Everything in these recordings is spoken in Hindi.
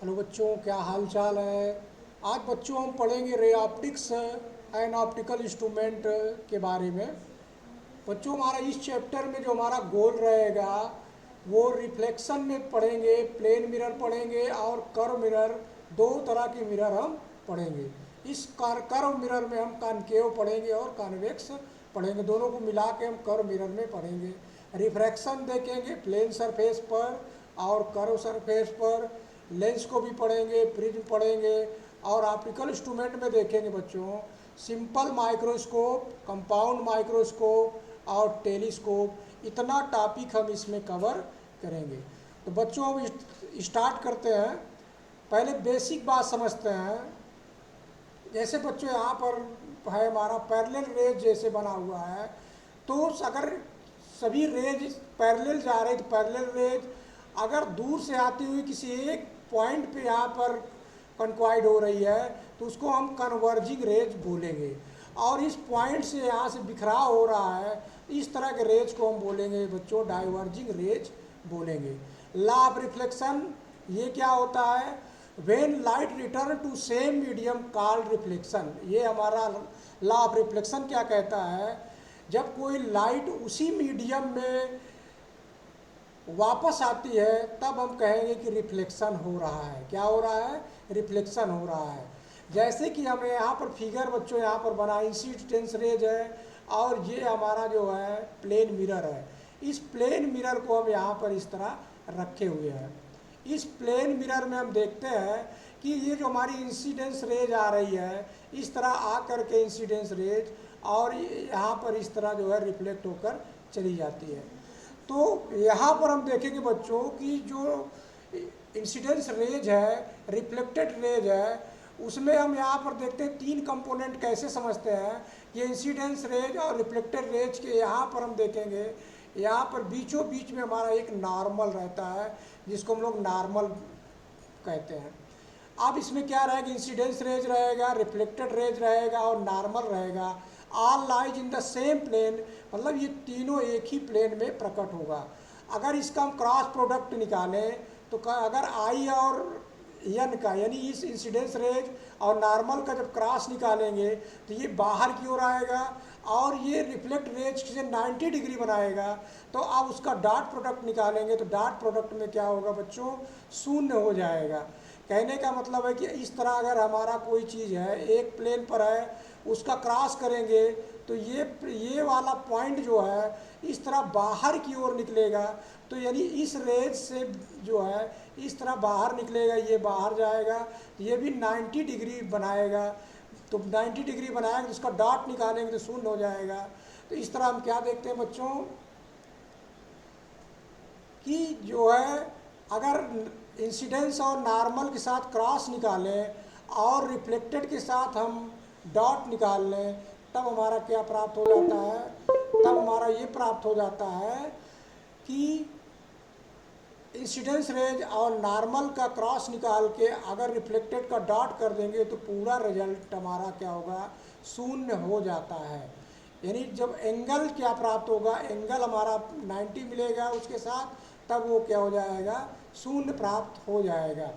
हेलो बच्चों, क्या हाल चाल है। आज बच्चों हम पढ़ेंगे ray optics and optical instrument के बारे में। बच्चों हमारा इस चैप्टर में जो हमारा गोल रहेगा वो रिफ्लेक्शन में पढ़ेंगे, प्लेन मिरर पढ़ेंगे और कर्व मिरर। दो तरह के मिरर हम पढ़ेंगे। इस कर्व मिरर में हम कॉनकेव पढ़ेंगे और कॉन्वेक्स पढ़ेंगे, दोनों को मिला के हम कर्व मिरर में पढ़ेंगे। रिफ्रैक्शन देखेंगे प्लेन सरफेस पर और कर्व सरफेस पर। लेंस को भी पढ़ेंगे, प्रिज्म पढ़ेंगे और ऑप्टिकल इंस्ट्रूमेंट में देखेंगे बच्चों सिंपल माइक्रोस्कोप, कंपाउंड माइक्रोस्कोप और टेलीस्कोप। इतना टॉपिक हम इसमें कवर करेंगे। तो बच्चों हम स्टार्ट करते हैं। पहले बेसिक बात समझते हैं। जैसे बच्चों यहाँ पर है हमारा पैरेलल रेज जैसे बना हुआ है, तो अगर सभी रेज पैरेलल जा रहे तो पैरेलल रेज अगर दूर से आती हुई किसी एक पॉइंट पे यहाँ पर कॉन्क्वाइड हो रही है तो उसको हम कन्वर्जिंग रेज बोलेंगे। और इस पॉइंट से यहाँ से बिखराव हो रहा है, इस तरह के रेज को हम बोलेंगे बच्चों डाइवर्जिंग रेज बोलेंगे। लॉ ऑफ रिफ्लेक्शन ये क्या होता है, when light return to same medium called reflection. ये हमारा लॉ ऑफ रिफ्लेक्शन क्या कहता है, जब कोई लाइट उसी मीडियम में वापस आती है तब हम कहेंगे कि रिफ्लेक्शन हो रहा है। क्या हो रहा है, रिफ्लेक्शन हो रहा है। जैसे कि हमें यहाँ पर फिगर बच्चों यहाँ पर बना इंसिडेंस रेज है और ये हमारा जो है प्लेन मिरर है। इस प्लेन मिरर को हम यहाँ पर इस तरह रखे हुए हैं। इस प्लेन मिरर में हम देखते हैं कि ये जो हमारी इंसिडेंस रेज आ रही है इस तरह आ कर के इंसिडेंस रेज और यहाँ पर इस तरह जो है रिफ्लेक्ट होकर चली जाती है। तो यहाँ पर हम देखेंगे बच्चों कि जो इंसिडेंस रेज है, रिफ्लेक्टेड रेज है, उसमें हम यहाँ पर देखते हैं तीन कंपोनेंट कैसे समझते हैं। ये इंसिडेंस रेज और रिफ्लेक्टेड रेज के यहाँ पर हम देखेंगे, यहाँ पर बीचों बीच में हमारा एक नॉर्मल रहता है जिसको हम लोग नॉर्मल कहते हैं। अब इसमें क्या रहेगा, इंसिडेंस रेज रहेगा, रिफ्लेक्टेड रेज रहेगा और नॉर्मल रहेगा। All lies in the same plane, मतलब ये तीनों एक ही प्लेन में प्रकट होगा। अगर इसका हम क्रॉस प्रोडक्ट निकालें तो अगर आई और एन का यानी इस इंसिडेंस रेज और नॉर्मल का जब क्रॉस निकालेंगे तो ये बाहर की ओर आएगा और ये रिफ्लेक्ट रेज से 90 डिग्री बनाएगा। तो अब उसका डॉट प्रोडक्ट निकालेंगे तो डॉट प्रोडक्ट में क्या होगा बच्चों, शून्य हो जाएगा। कहने का मतलब है कि इस तरह अगर हमारा कोई चीज़ है एक प्लेन पर है, उसका क्रॉस करेंगे तो ये वाला पॉइंट जो है इस तरह बाहर की ओर निकलेगा। तो यानी इस रेज से जो है इस तरह बाहर निकलेगा, ये बाहर जाएगा तो ये भी 90 डिग्री बनाएगा। तो 90 डिग्री बनाएगा तो उसका डॉट निकालेंगे तो शून्य हो जाएगा। तो इस तरह हम क्या देखते हैं बच्चों कि जो है अगर इंसिडेंस और नॉर्मल के साथ क्रॉस निकालें और रिफ्लेक्टेड के साथ हम डॉट निकाल लें तब हमारा क्या प्राप्त हो जाता है, तब हमारा ये प्राप्त हो जाता है कि इंसिडेंस रेज और नॉर्मल का क्रॉस निकाल के अगर रिफ्लेक्टेड का डॉट कर देंगे तो पूरा रिजल्ट हमारा क्या होगा, शून्य हो जाता है। यानी जब एंगल क्या प्राप्त होगा, एंगल हमारा 90 मिलेगा उसके साथ, तब वो क्या हो जाएगा, शून्य प्राप्त हो जाएगा।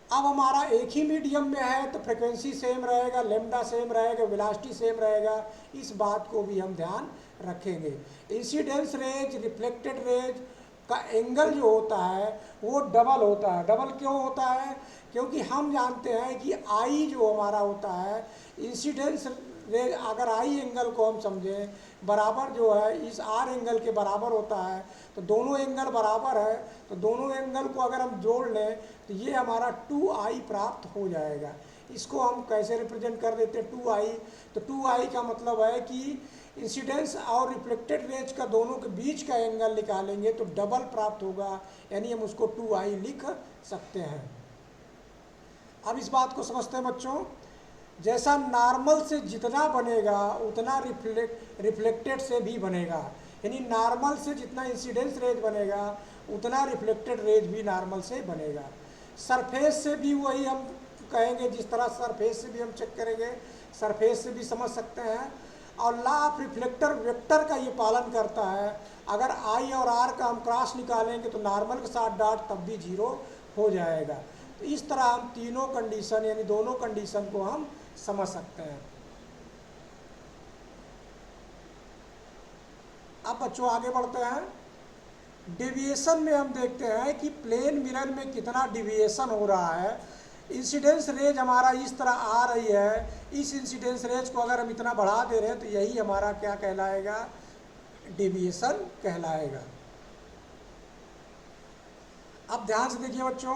अब हमारा एक ही मीडियम में है तो फ्रिक्वेंसी सेम रहेगा, लेमडा सेम रहेगा, वेलोसिटी सेम रहेगा। इस बात को भी हम ध्यान रखेंगे। इंसिडेंस रेज, रिफ्लेक्टेड रेज का एंगल जो होता है वो डबल होता है। डबल क्यों होता है, क्योंकि हम जानते हैं कि आई जो हमारा होता है इंसिडेंस रेज, अगर आई एंगल को हम समझें बराबर जो है इस आर एंगल के बराबर होता है, तो दोनों एंगल बराबर है तो दोनों एंगल को अगर हम जोड़ लें तो ये हमारा 2i प्राप्त हो जाएगा। इसको हम कैसे रिप्रेजेंट कर देते हैं, 2i। तो 2i का मतलब है कि इंसिडेंस और रिफ्लेक्टेड रेज का दोनों के बीच का एंगल निकालेंगे तो डबल प्राप्त होगा, यानी हम उसको 2i लिख सकते हैं। अब इस बात को समझते हैं बच्चों, जैसा नॉर्मल से जितना बनेगा उतना रिफ्लेक्टेड से भी बनेगा। यानी नॉर्मल से जितना इंसिडेंस रेज बनेगा उतना रिफ्लेक्टेड रेज भी नॉर्मल से बनेगा। सरफेस से भी वही हम कहेंगे, जिस तरह सरफेस से भी हम चेक करेंगे सरफेस से भी समझ सकते हैं। और लॉ ऑफ रिफ्लेक्टर वेक्टर का ये पालन करता है, अगर आई और आर का हम क्रॉस निकालेंगे तो नॉर्मल के साथ डॉट तब भी जीरो हो जाएगा। तो इस तरह हम तीनों कंडीशन यानी दोनों कंडीशन को हम समझ सकते हैं। अब बच्चों आगे बढ़ते हैं। डेविएशन में हम देखते हैं कि प्लेन मिरर में कितना डेविएशन हो रहा है। इंसिडेंस रेज हमारा इस तरह आ रही है, इस इंसिडेंस रेज को अगर हम इतना बढ़ा दे रहे हैं तो यही हमारा क्या कहलाएगा, डेविएशन कहलाएगा। अब ध्यान से देखिए बच्चों,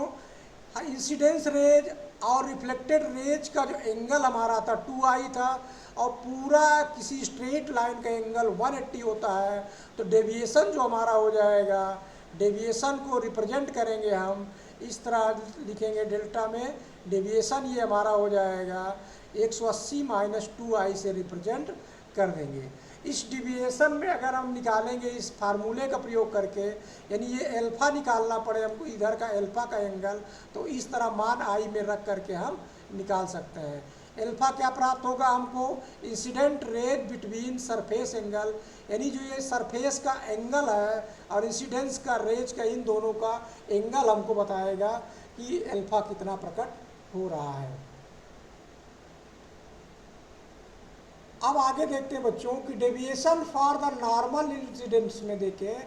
इंसिडेंस रेज और रिफ्लेक्टेड रेज का जो एंगल हमारा था 2i था, और पूरा किसी स्ट्रेट लाइन का एंगल 180 होता है, तो डेविएशन जो हमारा हो जाएगा, डेविएशन को रिप्रेजेंट करेंगे हम इस तरह लिखेंगे डेल्टा में, डेविएशन ये हमारा हो जाएगा 180 माइनस 2i से रिप्रेजेंट कर देंगे। इस डेविएशन में अगर हम निकालेंगे इस फार्मूले का प्रयोग करके, यानी ये अल्फ़ा निकालना पड़े हमको इधर का अल्फ़ा का एंगल, तो इस तरह मान आई में रख करके हम निकाल सकते हैं। अल्फ़ा क्या प्राप्त होगा हमको, incident raise between surface angle, यानी जो ये सरफेस का एंगल है और इंसिडेंस का रेज का इन दोनों का एंगल हमको बताएगा कि अल्फ़ा कितना प्रकट हो रहा है। अब आगे देखते हैं बच्चों कि deviation for the normal incidence में देखें,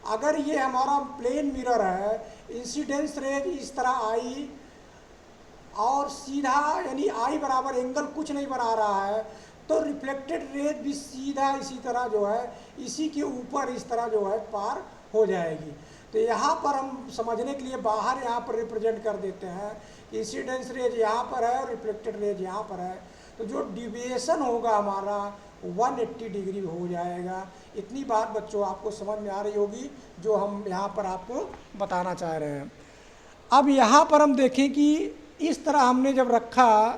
अगर ये हमारा प्लेन मिरर है, इंसिडेंस रेज इस तरह आई और सीधा यानी आई बराबर एंगल कुछ नहीं बना रहा है, तो रिफ्लेक्टेड रेज भी सीधा इसी तरह जो है इसी के ऊपर इस तरह जो है पार हो जाएगी। तो यहाँ पर हम समझने के लिए बाहर यहाँ पर रिप्रेजेंट कर देते हैं कि इंसिडेंस रेज यहाँ पर है और रिफ्लेक्टेड रेज यहाँ पर है, तो जो डिविएशन होगा हमारा 180 डिग्री हो जाएगा। इतनी बात बच्चों आपको समझ में आ रही होगी जो हम यहाँ पर आपको बताना चाह रहे हैं। अब यहाँ पर हम देखें कि इस तरह हमने जब रखा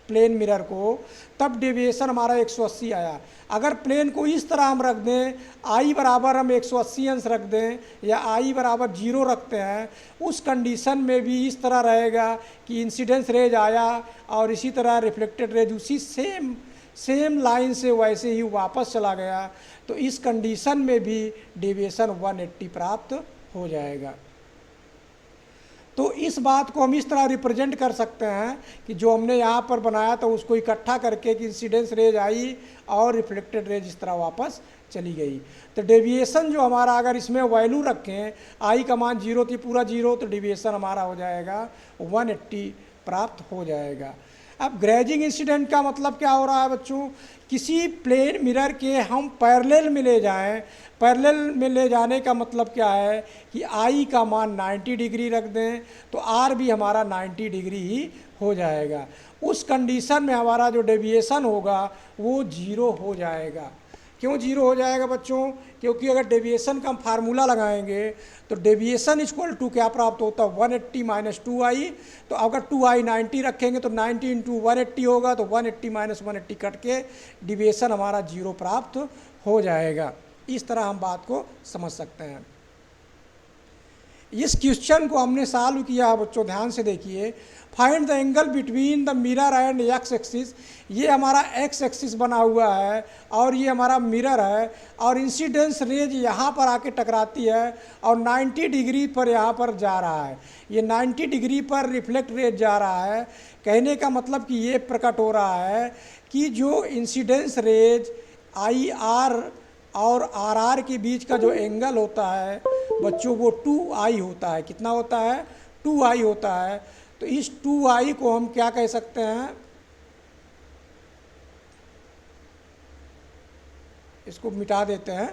प्लेन मिरर को, तब डेविएशन हमारा 180 आया। अगर प्लेन को इस तरह हम रख दें, आई बराबर हम 180 अंश रख दें या आई बराबर 0 रखते हैं, उस कंडीशन में भी इस तरह रहेगा कि इंसिडेंस रेज आया और इसी तरह रिफ्लेक्टेड रेज उसी सेम लाइन से वैसे ही वापस चला गया, तो इस कंडीशन में भी डेविएशन 180 प्राप्त हो जाएगा। तो इस बात को हम इस तरह रिप्रेजेंट कर सकते हैं कि जो हमने यहाँ पर बनाया था उसको इकट्ठा करके कि इंसिडेंस रेज आई और रिफ्लेक्टेड रेज इस तरह वापस चली गई। तो डेविएशन जो हमारा अगर इसमें वैल्यू रखें, आई का मान 0 थी, पूरा 0, तो डेविएशन हमारा हो जाएगा 180 प्राप्त हो जाएगा। अब ग्रेजिंग इंसिडेंट का मतलब क्या हो रहा है बच्चों, किसी प्लेन मिरर के हम पैरेलल में ले जाएं, पैरेलल में ले जाने का मतलब क्या है कि आई का मान 90 डिग्री रख दें तो आर भी हमारा 90 डिग्री ही हो जाएगा। उस कंडीशन में हमारा जो डेविएशन होगा वो 0 हो जाएगा। क्यों 0 हो जाएगा बच्चों, क्योंकि अगर डेविएशन का हम फार्मूला लगाएंगे तो डेविएशन इक्वल टू क्या प्राप्त होता है, 180 माइनस 2i। तो अगर 2i 90 रखेंगे तो 90 इंटू 180 होगा, तो 180 माइनस 180 कट के डेविएशन हमारा 0 प्राप्त हो जाएगा। इस तरह हम बात को समझ सकते हैं। इस क्वेश्चन को हमने सॉल्व किया है बच्चों, ध्यान से देखिए। Find the angle between the mirror and x axis, ये हमारा एक्स एक्सिस बना हुआ है और ये हमारा मिरर है, और इंसिडेंस रेज यहाँ पर आके टकराती है और 90 डिग्री पर यहाँ पर जा रहा है, ये 90 डिग्री पर रिफ्लेक्ट रेज जा रहा है। कहने का मतलब कि ये प्रकट हो रहा है कि जो इंसिडेंस रेज आई आर और आर आर के बीच का जो एंगल होता है बच्चों वो 2i होता है। कितना होता है, 2i होता है। तो इस 2i को हम क्या कह सकते हैं, इसको मिटा देते हैं।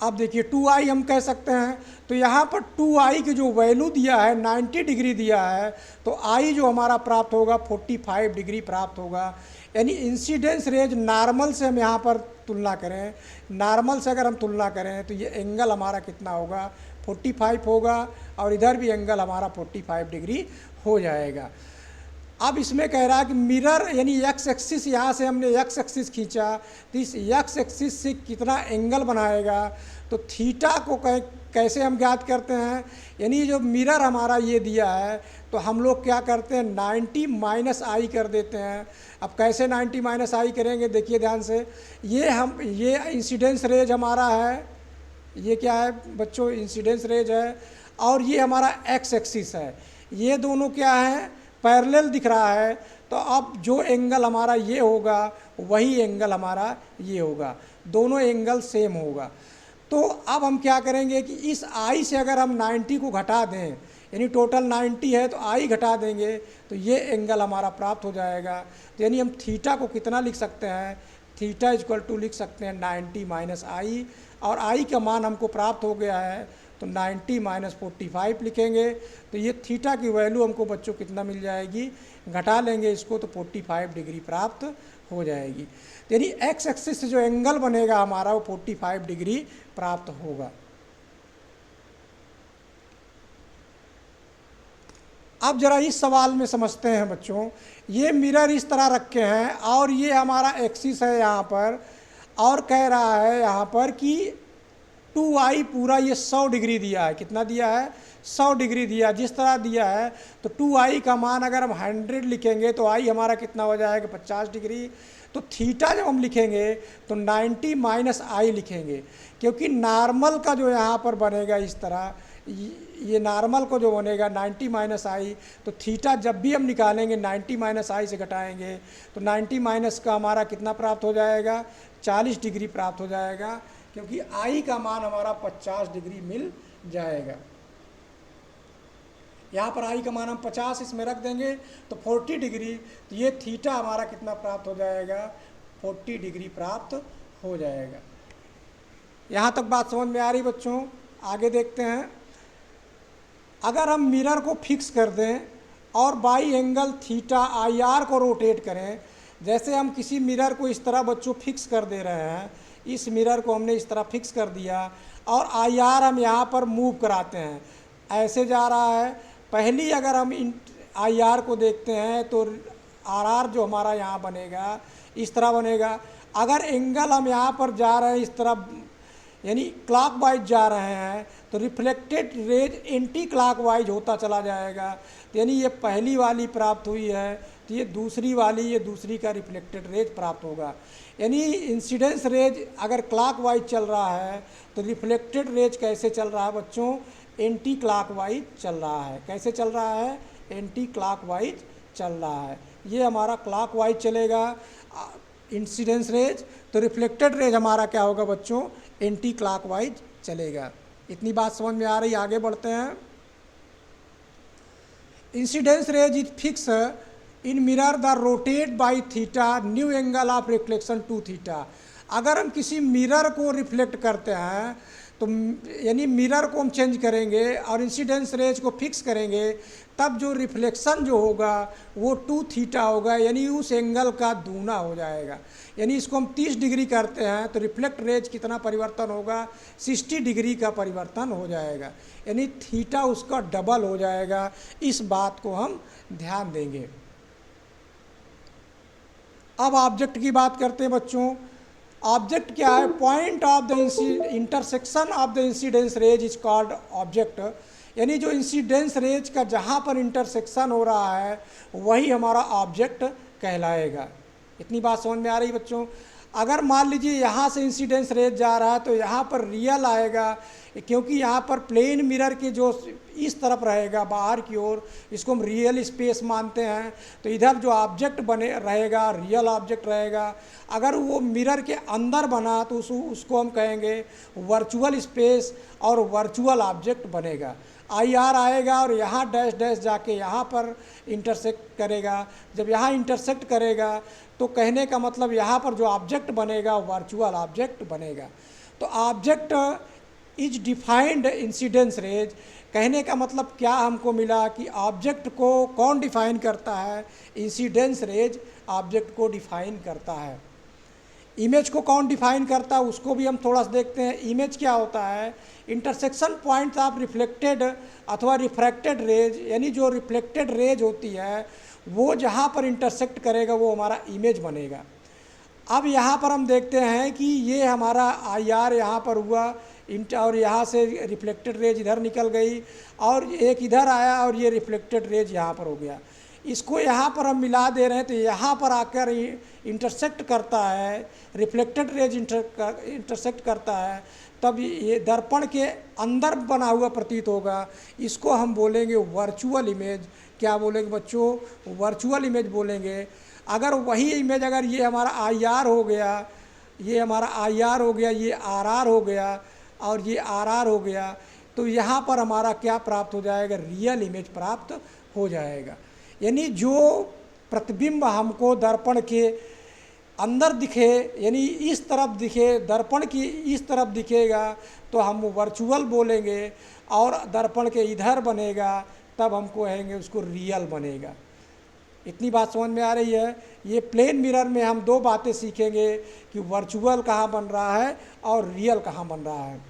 अब देखिए 2i हम कह सकते हैं, तो यहाँ पर 2i की जो वैल्यू दिया है 90 डिग्री दिया है, तो i जो हमारा प्राप्त होगा 45 डिग्री प्राप्त होगा। यानी इंसिडेंस रेज नॉर्मल से हम यहाँ पर तुलना करें, नॉर्मल से अगर हम तुलना करें तो ये एंगल हमारा कितना होगा, 45 होगा, और इधर भी एंगल हमारा 45 डिग्री हो जाएगा। अब इसमें कह रहा है कि मिरर यानी एक्स एक्सिस, यहाँ से हमने एक्स एक्सिस खींचा तो इस एक्स एक्सिस से कितना एंगल बनाएगा, तो थीटा को कैसे हम ज्ञात करते हैं, यानी जो मिरर हमारा ये दिया है तो हम लोग क्या करते हैं 90 माइनस आई कर देते हैं। अब कैसे 90 माइनस आई करेंगे, देखिए ध्यान से, ये इंसिडेंस रेज हमारा है, ये क्या है बच्चों, इंसिडेंस रेज है, और ये हमारा एक्स एक्सिस है। ये दोनों क्या है, पैरेलल दिख रहा है। तो अब जो एंगल हमारा ये होगा वही एंगल हमारा ये होगा, दोनों एंगल सेम होगा। तो अब हम क्या करेंगे कि इस आई से अगर हम 90 को घटा दें, यानी टोटल 90 है तो आई घटा देंगे तो ये एंगल हमारा प्राप्त हो जाएगा। तो यानी हम थीटा को कितना लिख सकते हैं, थीटा इक्वल टू लिख सकते हैं 90 माइनस आई, और आई का मान हमको प्राप्त हो गया है तो 90 माइनस 45 लिखेंगे। तो ये थीटा की वैल्यू हमको बच्चों कितना मिल जाएगी, घटा लेंगे इसको तो 45 डिग्री प्राप्त हो जाएगी। तो यानी एक्स एक्सिस से जो एंगल बनेगा हमारा वो 45 डिग्री प्राप्त होगा। अब जरा इस सवाल में समझते हैं बच्चों, ये मिरर इस तरह रखे हैं और ये हमारा एक्सिस है यहाँ पर, और कह रहा है यहाँ पर कि 2i पूरा ये 100 डिग्री दिया है। कितना दिया है, 100 डिग्री दिया। जिस तरह दिया है तो 2i का मान अगर हम 100 लिखेंगे तो i हमारा कितना हो जाएगा, 50 डिग्री। तो थीटा जब हम लिखेंगे तो 90 माइनस आई लिखेंगे, क्योंकि नॉर्मल का जो यहाँ पर बनेगा इस तरह, ये नॉर्मल को जो बनेगा 90 माइनस आई, तो थीटा जब भी हम निकालेंगे 90 माइनस आई से घटाएंगे तो 90 माइनस का हमारा कितना प्राप्त हो जाएगा, 40 डिग्री प्राप्त हो जाएगा, क्योंकि आई का मान हमारा 50 डिग्री मिल जाएगा। यहाँ पर आई का मान हम 50 इसमें रख देंगे तो 40 डिग्री, तो ये थीटा हमारा कितना प्राप्त हो जाएगा, 40 डिग्री प्राप्त हो जाएगा। यहाँ तक बात समझ में आ रही बच्चों? आगे देखते हैं। अगर हम मिरर को फिक्स कर दें और by angle theta I R को रोटेट करें, जैसे हम किसी मिरर को इस तरह बच्चों फिक्स कर दे रहे हैं, इस मिरर को हमने इस तरह फिक्स कर दिया और आई आर हम यहाँ पर मूव कराते हैं, ऐसे जा रहा है। पहली अगर हम आई आर को देखते हैं तो आर आर जो हमारा यहाँ बनेगा इस तरह बनेगा। अगर एंगल हम यहाँ पर जा रहे हैं इस तरह, यानी क्लॉकवाइज जा रहे हैं, तो रिफ्लेक्टेड रेज एंटी क्लॉकवाइज होता चला जाएगा। तो यानी ये पहली वाली प्राप्त हुई है तो ये दूसरी वाली, ये दूसरी का रिफ्लेक्टेड रेज प्राप्त होगा। यानी इंसिडेंस रेज अगर क्लॉकवाइज चल रहा है तो रिफ्लेक्टेड रेज कैसे चल रहा है बच्चों, एंटी क्लॉकवाइज चल रहा है। कैसे चल रहा है, एंटी क्लॉकवाइज चल रहा है। ये हमारा क्लॉकवाइज चलेगा इंसिडेंस रेज, तो रिफ्लेक्टेड रेज हमारा क्या होगा बच्चों, एंटी क्लॉकवाइज चलेगा। इतनी बात समझ में आ रही, आगे बढ़ते हैं। Incidence rays is fix in mirror the rotate by theta new angle of reflection two theta. अगर हम किसी मिरर को रिफ्लेक्ट करते हैं तो यानी मिरर को हम चेंज करेंगे और इंसिडेंस रेज को फिक्स करेंगे, तब जो रिफ्लेक्शन जो होगा वो 2 थीटा होगा, यानी उस एंगल का दूना हो जाएगा। यानी इसको हम 30 डिग्री करते हैं तो रिफ्लेक्ट रेज कितना परिवर्तन होगा, 60 डिग्री का परिवर्तन हो जाएगा, यानी थीटा उसका डबल हो जाएगा। इस बात को हम ध्यान देंगे। अब ऑब्जेक्ट की बात करते हैं बच्चों। ऑब्जेक्ट क्या है, point of the intersection of the incidence rays is called object. यानी जो इंसिडेंस रेज का जहाँ पर इंटरसेक्शन हो रहा है वही हमारा ऑब्जेक्ट कहलाएगा। इतनी बात समझ में आ रही बच्चों? अगर मान लीजिए यहाँ से इंसिडेंस रेज जा रहा है तो यहाँ पर रियल आएगा, क्योंकि यहाँ पर प्लेन मिरर के जो इस तरफ रहेगा बाहर की ओर, इसको हम रियल स्पेस मानते हैं। तो इधर जो ऑब्जेक्ट बने रहेगा रियल ऑब्जेक्ट रहेगा। अगर वो मिरर के अंदर बना तो उसको हम कहेंगे वर्चुअल स्पेस और वर्चुअल ऑब्जेक्ट बनेगा। आई आर आएगा और यहाँ डैश डैश जाके यहाँ पर इंटरसेक्ट करेगा। जब यहाँ इंटरसेक्ट करेगा तो कहने का मतलब यहाँ पर जो ऑब्जेक्ट बनेगा वर्चुअल ऑब्जेक्ट बनेगा। तो object is defined incidence rays, कहने का मतलब क्या हमको मिला कि ऑब्जेक्ट को कौन डिफाइन करता है, इंसिडेंस रेज ऑब्जेक्ट को डिफाइन करता है। इमेज को कौन डिफाइन करता है उसको भी हम थोड़ा सा देखते हैं। इमेज क्या होता है, इंटरसेक्शन पॉइंट्स ऑफ रिफ्लेक्टेड अथवा रिफ्रैक्टेड रेज, यानी जो रिफ्लेक्टेड रेज होती है वो जहाँ पर इंटरसेक्ट करेगा वो हमारा इमेज बनेगा। अब यहाँ पर हम देखते हैं कि ये हमारा आई आर यहाँ पर हुआ और यहाँ से रिफ्लेक्टेड रेज इधर निकल गई और एक इधर आया और ये रिफ्लेक्टेड रेज यहाँ पर हो गया। इसको यहाँ पर हम मिला दे रहे हैं तो यहाँ पर आकर इंटरसेक्ट करता है, रिफ्लेक्टेड रेज इंटरसेक्ट करता है, तब ये दर्पण के अंदर बना हुआ प्रतीत होगा। इसको हम बोलेंगे वर्चुअल इमेज। क्या बोलेंगे बच्चों? वर्चुअल इमेज बोलेंगे। अगर वही इमेज, अगर ये हमारा आई आर हो गया, ये हमारा आई आर हो गया, ये आर आर हो गया और ये आर आर हो गया, तो यहाँ पर हमारा क्या प्राप्त हो जाएगा? रियल इमेज प्राप्त हो जाएगा। यानी जो प्रतिबिंब हमको दर्पण के अंदर दिखे, यानी इस तरफ दिखे, दर्पण की इस तरफ दिखेगा तो हम वर्चुअल बोलेंगे, और दर्पण के इधर बनेगा तब हम कहेंगे उसको रियल बनेगा। इतनी बात समझ में आ रही है? ये प्लेन मिरर में हम दो बातें सीखेंगे कि वर्चुअल कहाँ बन रहा है और रियल कहाँ बन रहा है।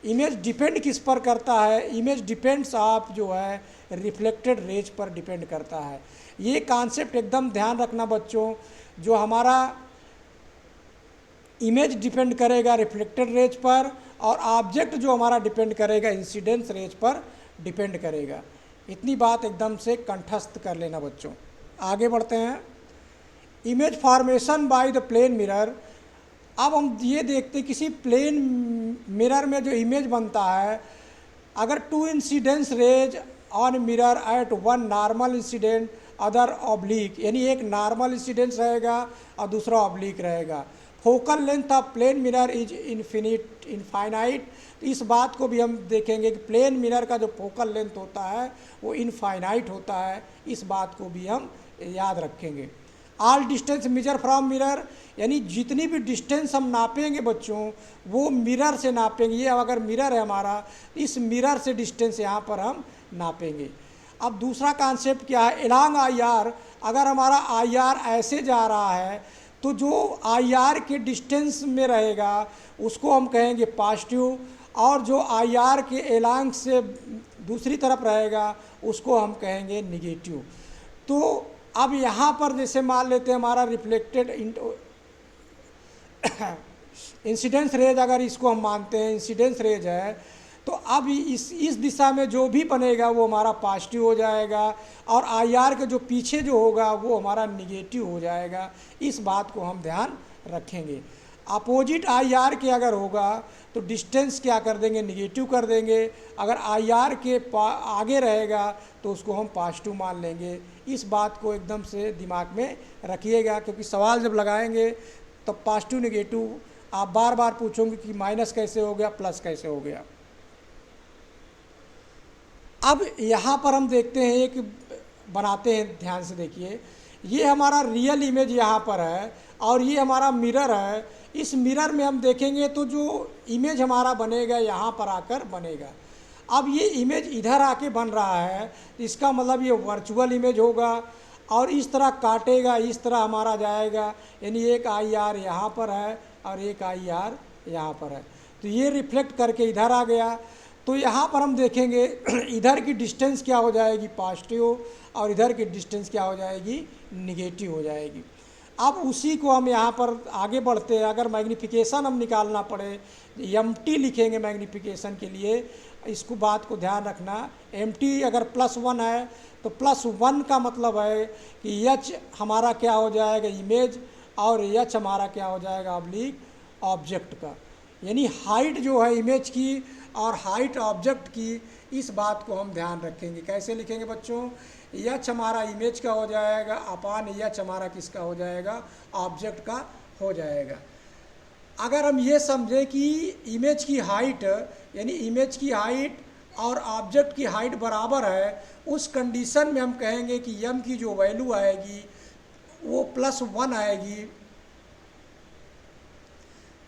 इमेज डिपेंड किस पर करता है? इमेज डिपेंड्स ऑफ जो है रिफ्लेक्टेड रेज पर डिपेंड करता है। ये कॉन्सेप्ट एकदम ध्यान रखना बच्चों। जो हमारा इमेज डिपेंड करेगा रिफ्लेक्टेड रेज पर, और ऑब्जेक्ट जो हमारा डिपेंड करेगा इंसिडेंस रेज पर डिपेंड करेगा। इतनी बात एकदम से कंठस्थ कर लेना बच्चों। आगे बढ़ते हैं। Image formation by the plane mirror. अब हम ये देखते हैं किसी प्लेन मिरर में जो इमेज बनता है, अगर two incidence rays on mirror at one normal incident other oblique, यानी एक नॉर्मल इंसिडेंस रहेगा और दूसरा ऑब्लिक रहेगा। Focal length of plane mirror is infinite. इस बात को भी हम देखेंगे कि प्लेन मिरर का जो फोकल लेंथ होता है वो इनफाइनाइट होता है। इस बात को भी हम याद रखेंगे। All distance measure from mirror, यानी जितनी भी डिस्टेंस हम नापेंगे बच्चों वो मिरर से नापेंगे। ये अगर मिरर है हमारा, इस मिरर से डिस्टेंस यहाँ पर हम नापेंगे। अब दूसरा कॉन्सेप्ट क्या है? Along I R. अगर हमारा आई आर ऐसे जा रहा है तो जो आई आर के डिस्टेंस में रहेगा उसको हम कहेंगे पॉजिटिव, और जो आई आर के एलॉन्ग से दूसरी तरफ रहेगा उसको हम कहेंगे निगेटिव। तो अब यहाँ पर जैसे मान लेते हैं हमारा रिफ्लेक्टेड इंसिडेंस रेज, अगर इसको हम मानते हैं इंसिडेंस रेज है, तो अब इस दिशा में जो भी बनेगा वो हमारा पॉजिटिव हो जाएगा, और आई आर के जो पीछे जो होगा वो हमारा निगेटिव हो जाएगा। इस बात को हम ध्यान रखेंगे। अपोजिट आई आर के अगर होगा तो डिस्टेंस क्या कर देंगे? निगेटिव कर देंगे। अगर आई आर के आगे रहेगा तो उसको हम पॉजिटिव मान लेंगे। इस बात को एकदम से दिमाग में रखिएगा, क्योंकि सवाल जब लगाएंगे तो पॉजिटिव निगेटिव आप बार बार पूछोगे कि माइनस कैसे हो गया, प्लस कैसे हो गया। अब यहाँ पर हम देखते हैं एक बनाते हैं, ध्यान से देखिए। ये हमारा रियल इमेज यहाँ पर है और ये हमारा मिरर है। इस मिरर में हम देखेंगे तो जो इमेज हमारा बनेगा यहाँ पर आकर बनेगा। अब ये इमेज इधर आके बन रहा है, इसका मतलब ये वर्चुअल इमेज होगा, और इस तरह काटेगा, इस तरह हमारा जाएगा। यानी एक आई आर यहाँ पर है और एक आई आर यहाँ पर है, तो ये रिफ्लेक्ट करके इधर आ गया। तो यहाँ पर हम देखेंगे इधर की डिस्टेंस क्या हो जाएगी? पॉजिटिव, और इधर की डिस्टेंस क्या हो जाएगी? निगेटिव हो जाएगी। अब उसी को हम यहाँ पर आगे बढ़ते हैं। अगर मैग्नीफिकेशन हम निकालना पड़े, MT लिखेंगे मैग्नीफिकेशन के लिए। इसको बात को ध्यान रखना। MT अगर +1 है तो +1 का मतलब है कि H हमारा क्या हो जाएगा? इमेज, और H हमारा क्या हो जाएगा? ऑब्लिक ऑब्जेक्ट का। यानी हाइट जो है इमेज की और हाइट ऑब्जेक्ट की, इस बात को हम ध्यान रखेंगे। कैसे लिखेंगे बच्चों? H हमारा इमेज का हो जाएगा अपान H हमारा किसका हो जाएगा? ऑब्जेक्ट का हो जाएगा। अगर हम ये समझें कि इमेज की हाइट, यानी इमेज की हाइट और ऑब्जेक्ट की हाइट बराबर है, उस कंडीशन में हम कहेंगे कि m की जो वैल्यू आएगी वो +1 आएगी।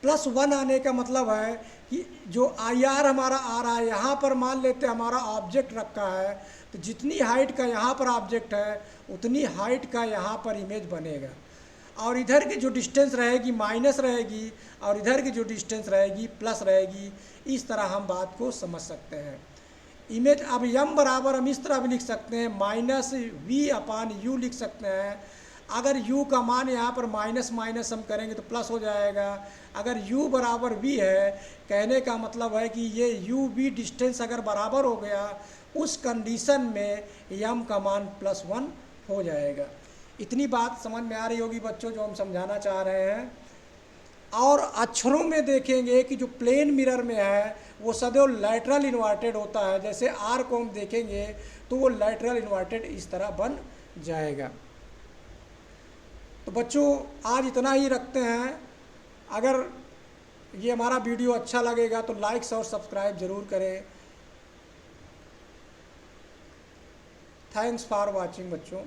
+1 आने का मतलब है कि जो IR हमारा आ रहा है, यहाँ पर मान लेते हैं हमारा ऑब्जेक्ट रखा है, तो जितनी हाइट का यहाँ पर ऑब्जेक्ट है उतनी हाइट का यहाँ पर इमेज बनेगा, और इधर की जो डिस्टेंस रहेगी माइनस रहेगी और इधर की जो डिस्टेंस रहेगी प्लस रहेगी। इस तरह हम बात को समझ सकते हैं। इमेज अब m बराबर हम इस तरह भी लिख सकते हैं, -v/u लिख सकते हैं। अगर u का मान यहाँ पर माइनस माइनस हम करेंगे तो प्लस हो जाएगा। अगर u बराबर v है, कहने का मतलब है कि ये u v डिस्टेंस अगर बराबर हो गया, उस कंडीशन में m का मान +1 हो जाएगा। इतनी बात समझ में आ रही होगी बच्चों जो हम समझाना चाह रहे हैं। और अक्षरों में देखेंगे कि जो प्लेन मिरर में है वो सदैव लैटरल इन्वर्टेड होता है। जैसे आर को हम देखेंगे तो वो लैटरल इन्वर्टेड इस तरह बन जाएगा। तो बच्चों आज इतना ही रखते हैं। अगर ये हमारा वीडियो अच्छा लगेगा तो लाइक्स और सब्सक्राइब ज़रूर करें। थैंक्स फॉर वाचिंग बच्चों।